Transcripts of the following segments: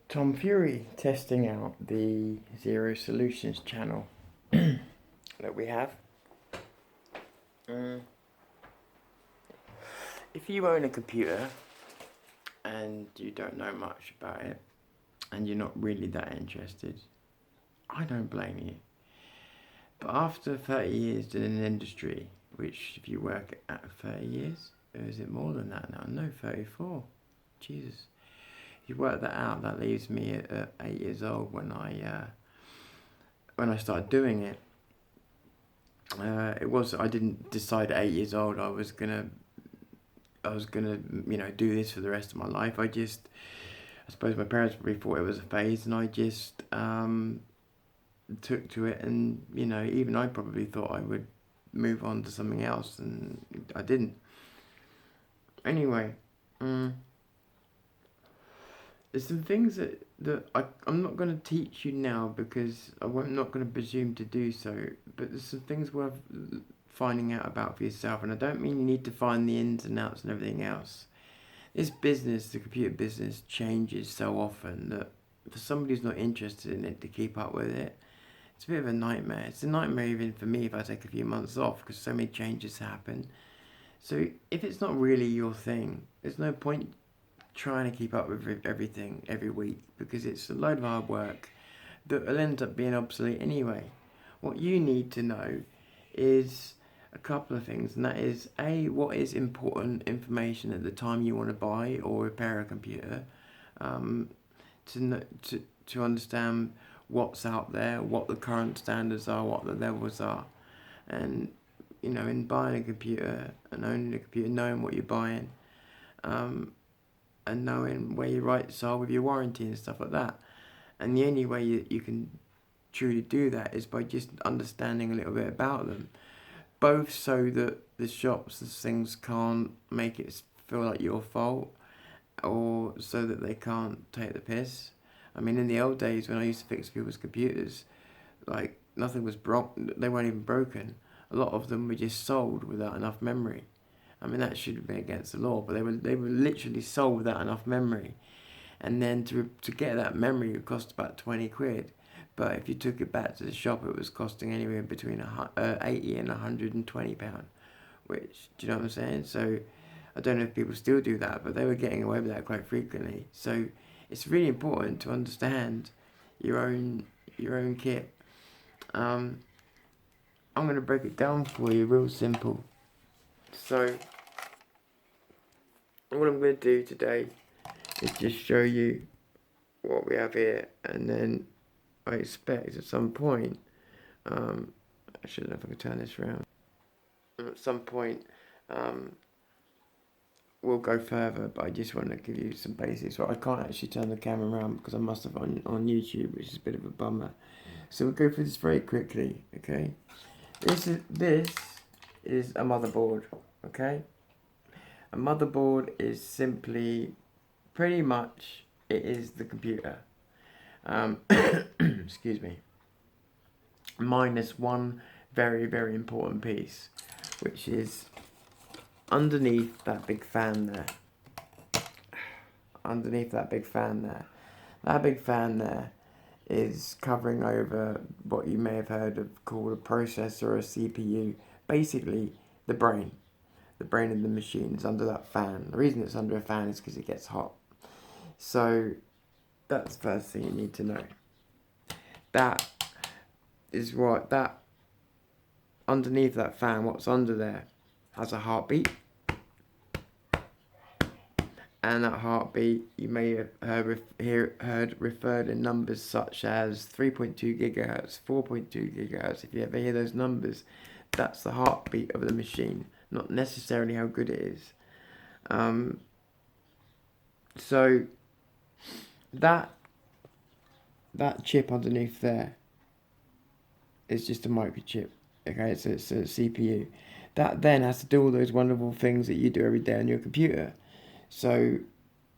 Tom Fury testing out the Zero Solutions channel that we have. If you own a computer and you don't know much about it and you're not really that interested, I don't blame you. But after 30 years in an industry, which if you work at 30 years, or is it more than that now? No, 34. Jesus. If you work that out, that leaves me at 8 years old when I started doing it. I didn't decide at 8 years old I was gonna do this for the rest of my life. I suppose my parents probably thought it was a phase, and I just took to it, and even I probably thought I would move on to something else, and I didn't. Anyway, there's some things that I'm not going to teach you now because I'm not going to presume to do so, but there's some things worth finding out about for yourself, and I don't mean you need to find the ins and outs and everything else. This business, the computer business, changes so often that for somebody who's not interested in it to keep up with it, it's a bit of a nightmare. It's a nightmare even for me if I take a few months off because so many changes happen. So if it's not really your thing, there's no point trying to keep up with everything every week because it's a load of hard work that will end up being obsolete anyway. What you need to know is a couple of things, and that is what is important information at the time you want to buy or repair a computer, to understand what's out there, what the current standards are, what the levels are, and in buying a computer and owning a computer, knowing what you're buying, and knowing where your rights are with your warranty and stuff like that. And the only way you can truly do that is by just understanding a little bit about them, both so that the shops and things can't make it feel like your fault, or so that they can't take the piss. I mean, in the old days when I used to fix people's computers, like nothing was they weren't even broken. A lot of them were just sold without enough memory. I mean, that should have been against the law, but they were literally sold without enough memory. And then to get that memory, it cost about 20 quid. But if you took it back to the shop, it was costing anywhere between 80 and £120. Which, do you know what I'm saying? So I don't know if people still do that, but they were getting away with that quite frequently. So it's really important to understand your own kit. I'm going to break it down for you, real simple. So what I'm going to do today is just show you what we have here, and then I expect at some point, I don't know if I can turn this around. At some point, we'll go further, but I just want to give you some basics. Well, I can't actually turn the camera around because I must have on YouTube, which is a bit of a bummer. So we'll go through this very quickly, okay? This is a motherboard, okay? A motherboard is simply, pretty much, it is the computer. Excuse me. Minus one very, very important piece, which is underneath that big fan there. Underneath that big fan there. That big fan there is covering over what you may have heard of called a processor or a CPU. Basically, the brain. The brain of the machine is under that fan. The reason it's under a fan is because it gets hot. So that's the first thing you need to know. That is what that underneath that fan, what's under there, has a heartbeat. And that heartbeat you may have heard referred in numbers such as 3.2 gigahertz, 4.2 gigahertz. If you ever hear those numbers, that's the heartbeat of the machine, not necessarily how good it is. So that chip underneath there is just a microchip. Okay, so it's a CPU. That then has to do all those wonderful things that you do every day on your computer. So,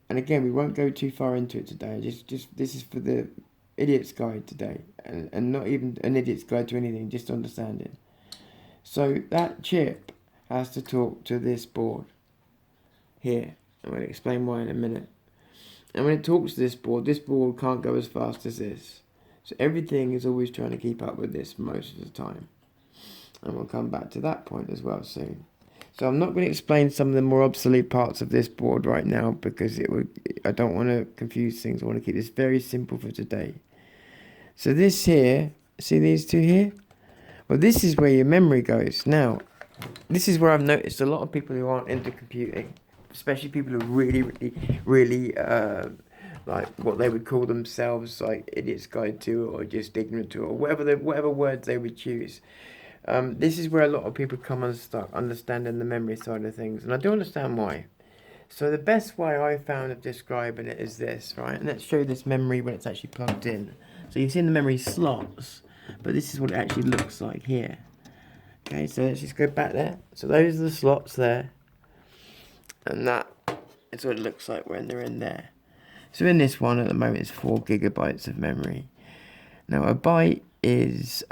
and again, we won't go too far into it today. Just this is for the idiot's guide today, and not even an idiot's guide to anything, just understanding. So that chip has to talk to this board here. I'm going to explain why in a minute. And when it talks to this board can't go as fast as this. So everything is always trying to keep up with this most of the time. And we'll come back to that point as well soon. So I'm not going to explain some of the more obsolete parts of this board right now because I don't want to confuse things. I want to keep this very simple for today. So this here, see these two here? Well, this is where your memory goes. Now, this is where I've noticed a lot of people who aren't into computing, especially people who really like what they would call themselves like idiots guide to, or just ignorant to, or whatever words they would choose. This is where a lot of people come unstuck, understanding the memory side of things, and I do understand why. So the best way I found of describing it is this, right? And let's show this memory when it's actually plugged in. So you've seen the memory slots, but this is what it actually looks like here. Okay, so let's just go back there. So those are the slots there, and that is what it looks like when they're in there. So in this one at the moment it's 4 gigabytes of memory. Now a byte is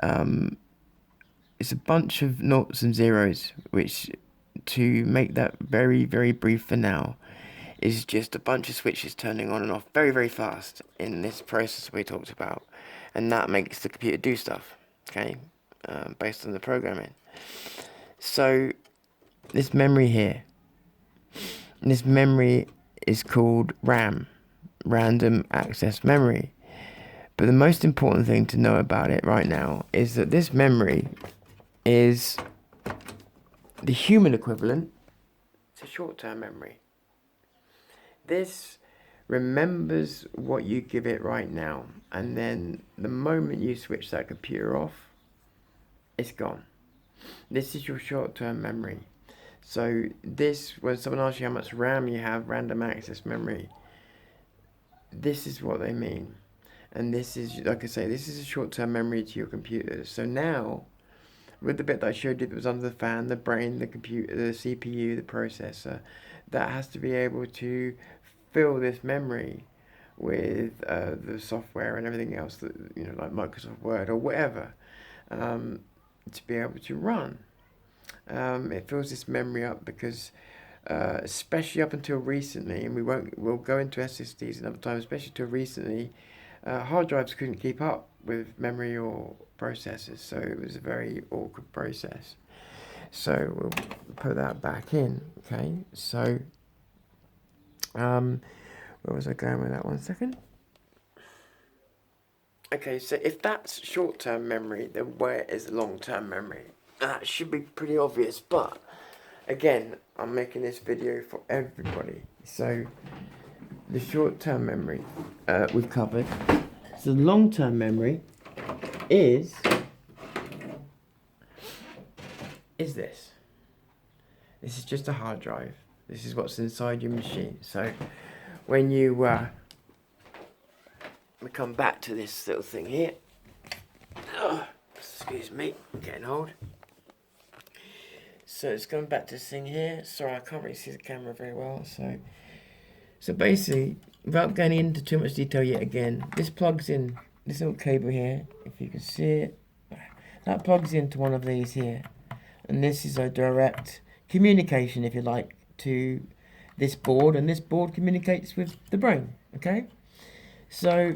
it's a bunch of noughts and zeros, which, to make that very, very brief for now, is just a bunch of switches turning on and off very, very fast in this process we talked about. And that makes the computer do stuff, okay, based on the programming. So this memory here, this memory is called RAM, Random Access Memory. But the most important thing to know about it right now is that this memory is the human equivalent to short-term memory. This remembers what you give it right now, and then the moment you switch that computer off, it's gone. This is your short-term memory. So this, when someone asks you how much RAM you have, random access memory, this is what they mean. And this is, like I say, this is a short-term memory to your computer. So now, with the bit that I showed you that was under the fan, the brain, the computer, the CPU, the processor, that has to be able to fill this memory with the software and everything else that, like Microsoft Word or whatever, to be able to run. It fills this memory up because, especially up until recently, and we'll go into SSDs another time, especially till recently, hard drives couldn't keep up with memory or processors, so it was a very awkward process. So we'll put that back in. Okay, so where was I going with that? 1 second. Okay, so if that's short-term memory, then where is long-term memory? That should be pretty obvious, but again, I'm making this video for everybody. So the short-term memory we've covered. So the long-term memory is this. This is just a hard drive. This is what's inside your machine. So when you we come back to this little thing here. Excuse me, I'm getting old. So it's going back to this thing here. Sorry, I can't really see the camera very well. So basically, without going into too much detail yet again, this plugs in this little cable here, if you can see it. That plugs into one of these here. And this is a direct communication, if you like, to this board. And this board communicates with the brain, okay? So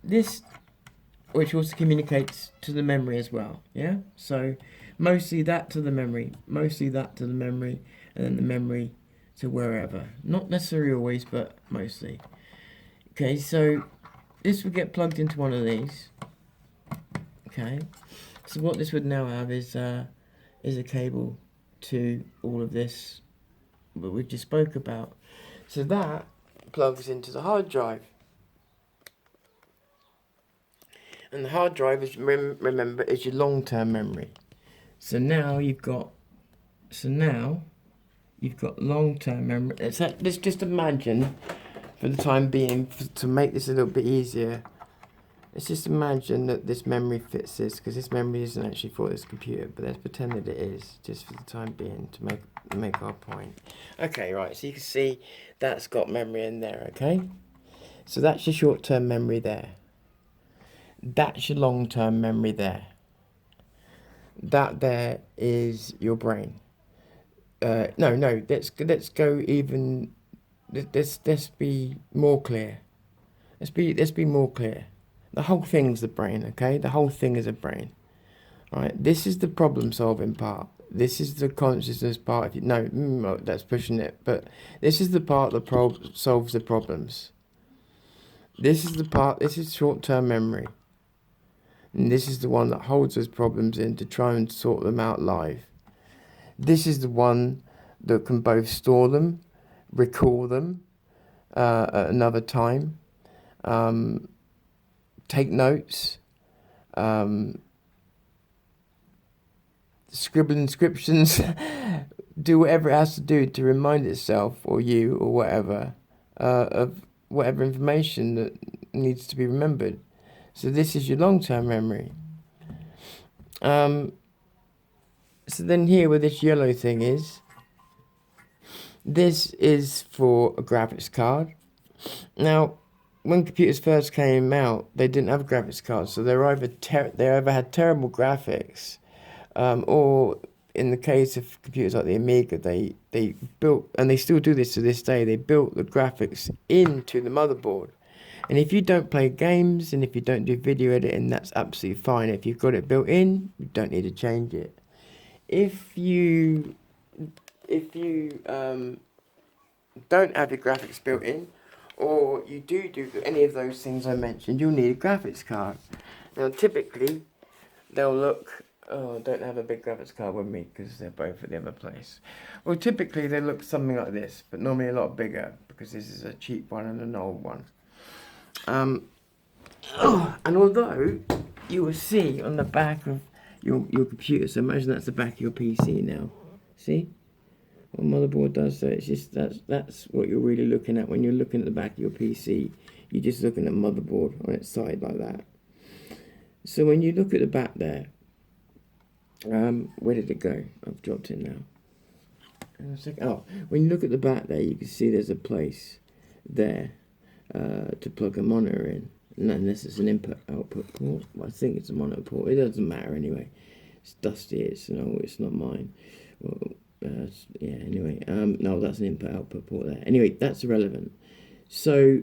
this, which also communicates to the memory as well, yeah? So mostly that to the memory, and then the memory to wherever. Not necessarily always, but mostly. Okay, so this would get plugged into one of these. Okay, so what this would now have is a cable to all of this that we just spoke about. So that plugs into the hard drive. And the hard drive is, remember, is your long-term memory. So now you've got long-term memory. Let's just imagine, for the time being, to make this a little bit easier, let's just imagine that this memory fits this, because this memory isn't actually for this computer, but let's pretend that it is, just for the time being, to make our point. Okay, right, so you can see that's got memory in there, okay? So that's your short-term memory there. That's your long-term memory there. That there is your brain. No, let's go even let's be more clear. Let's be more clear. The whole thing's the brain, okay? The whole thing is a brain. Right? This is the problem solving part. This is the consciousness part. If you, no, that's pushing it. But this is the part that solves the problems. This is the part. This is short-term memory, and this is the one that holds those problems in to try and sort them out live. This is the one that can both store them, recall them at another time, take notes, scribble inscriptions, do whatever it has to do to remind itself or you or whatever of whatever information that needs to be remembered. So this is your long-term memory. So then here where this yellow thing is, this is for a graphics card. Now, when computers first came out, they didn't have graphics cards, so they either had terrible graphics, or in the case of computers like the Amiga, they built, and they still do this to this day, they built the graphics into the motherboard. And if you don't play games and if you don't do video editing, that's absolutely fine. If you've got it built in, you don't need to change it. If you don't have your graphics built in, or you do any of those things I mentioned, you'll need a graphics card. Now typically, they'll look, oh, I don't have a big graphics card with me because they're both at the other place. Well, typically they look something like this, but normally a lot bigger because this is a cheap one and an old one. And although you will see on the back of your computer, so imagine that's the back of your PC now. See what motherboard does? So it's just that's what you're really looking at when you're looking at the back of your PC. You're just looking at motherboard on its side like that. So when you look at the back there, where did it go? I've dropped it now. Oh, when you look at the back there, you can see there's a place there to plug a monitor in. And unless it's an input-output port. Well, I think it's a monitor port. It doesn't matter anyway. It's dusty. It's not mine. Well, yeah. Anyway, no, that's an input-output port there. Anyway, that's irrelevant. So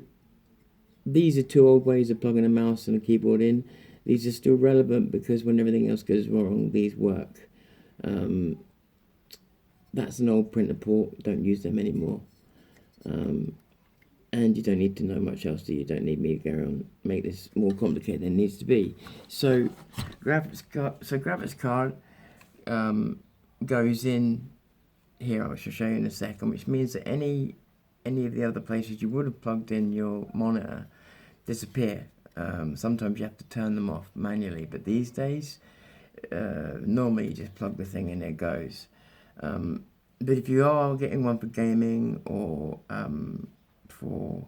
these are two old ways of plugging a mouse and a keyboard in. These are still relevant because when everything else goes wrong, these work. That's an old printer port. Don't use them anymore. And you don't need to know much else, do you? You don't need me to go on make this more complicated than it needs to be. So graphics card goes in here. I shall show you in a second, which means that any of the other places you would have plugged in your monitor disappear. Sometimes you have to turn them off manually, but these days normally you just plug the thing in, it goes. But if you are getting one for gaming or for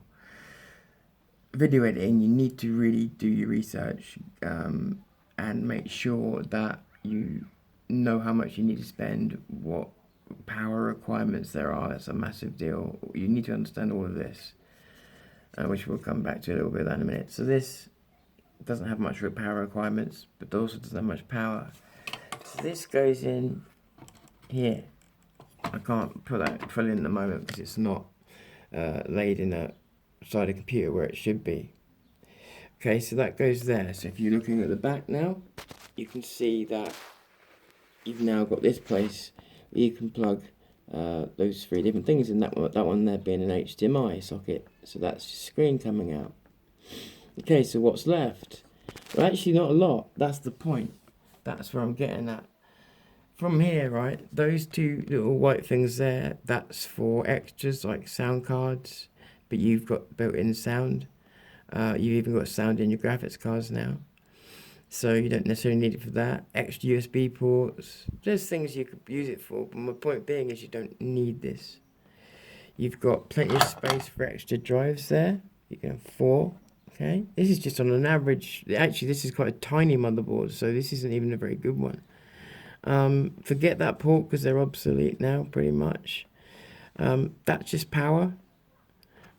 video editing, you need to really do your research and make sure that you know how much you need to spend, what power requirements there are. That's a massive deal. You need to understand all of this, which we'll come back to a little bit of that in a minute. So this doesn't have much power requirements, but also doesn't have much power. So this goes in here. I can't put it in at the moment because it's not laid in a side of the computer where it should be. Okay, so that goes there. So if you're looking at the back now, you can see that you've now got this place where you can plug those three different things in. That one there being an HDMI socket. So that's your screen coming out. Okay, so what's left? Well, actually not a lot. That's the point. That's where I'm getting at. From here, right, those two little white things there, that's for extras like sound cards, but you've got built-in sound. You've even got sound in your graphics cards now, so you don't necessarily need it for that. Extra USB ports, there's things you could use it for, but my point being is you don't need this. You've got plenty of space for extra drives there. You can have 4. Okay, this is just on an average. Actually, this is quite a tiny motherboard, so this isn't even a very good one. Forget that port because they're obsolete now, pretty much. That's just power,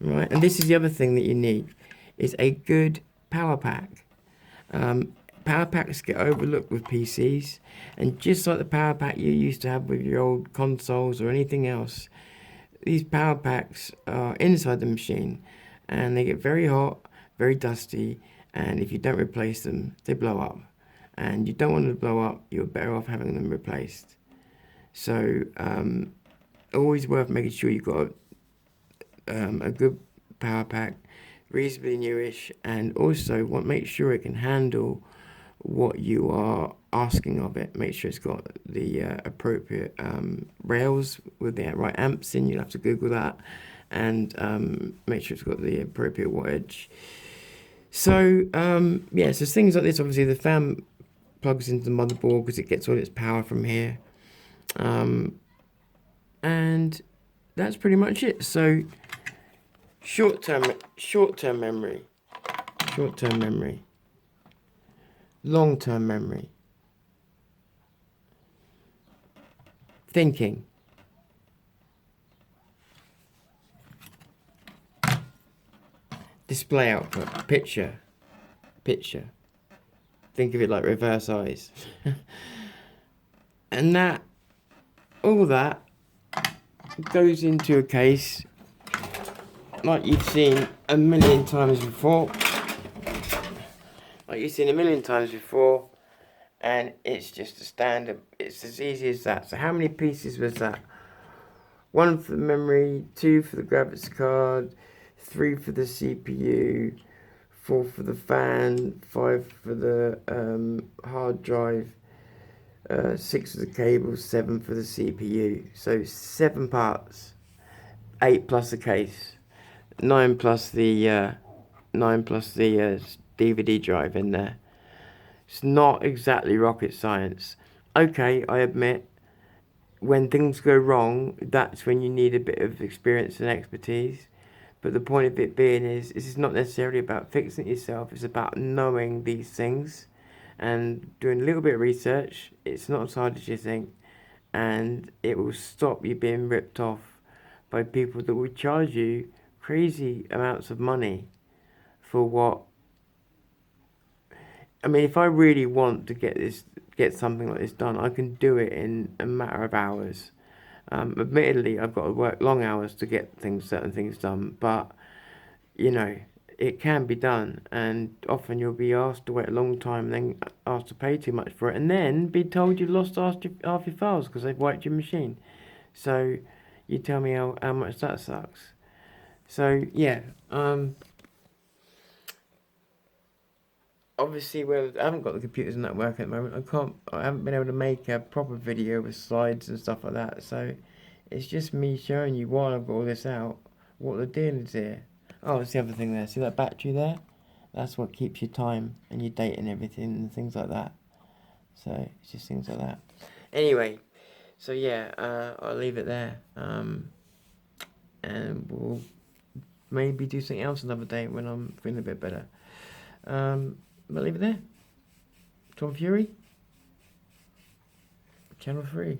right? And this is the other thing that you need, is a good power pack. Power packs get overlooked with PCs, and just like the power pack you used to have with your old consoles or anything else, these power packs are inside the machine, and they get very hot, very dusty, and if you don't replace them, they blow up. And you don't want them to blow up, you're better off having them replaced. So, always worth making sure you've got a good power pack, reasonably newish, and also make sure it can handle what you are asking of it. Make sure it's got the appropriate rails with the right amps in. You'll have to Google that, and make sure it's got the appropriate wattage. So yeah, so things like this. Obviously, the fan plugs into the motherboard because it gets all its power from here, and that's pretty much it. So short-term memory, long-term memory, thinking, display output, picture. Think of it like reverse eyes. And all that goes into a case like you've seen a million times before. And it's just a standard. It's as easy as that. So how many pieces was that? 1 for the memory, 2 for the graphics card, 3 for the CPU, 4 for the fan, 5 for the hard drive, 6 for the cable, 7 for the CPU. So 7 parts, 8 plus the case, 9 plus the DVD drive in there. It's not exactly rocket science. Okay, I admit, when things go wrong, that's when you need a bit of experience and expertise. But the point of it being is, this is not necessarily about fixing it yourself. It's about knowing these things and doing a little bit of research. It's not as hard as you think, and it will stop you being ripped off by people that will charge you crazy amounts of money for what. I mean, if I really want to get something like this done, I can do it in a matter of hours. Admittedly, I've got to work long hours to get certain things done, but you know, it can be done. And often you'll be asked to wait a long time, and then asked to pay too much for it, and then be told you've lost half your files because they've wiped your machine. So you tell me how much that sucks. So yeah, obviously, well, I haven't got the computers and that working at the moment. I haven't been able to make a proper video with slides and stuff like that. So it's just me showing you while I've got all this out, what the deal is here. Oh, it's the other thing there. See that battery there? That's what keeps your time and your date and everything and things like that. So it's just things like that. Anyway, so yeah, I'll leave it there. And we'll maybe do something else another day when I'm feeling a bit better. I'll leave it there. Tom Fury, Channel 3.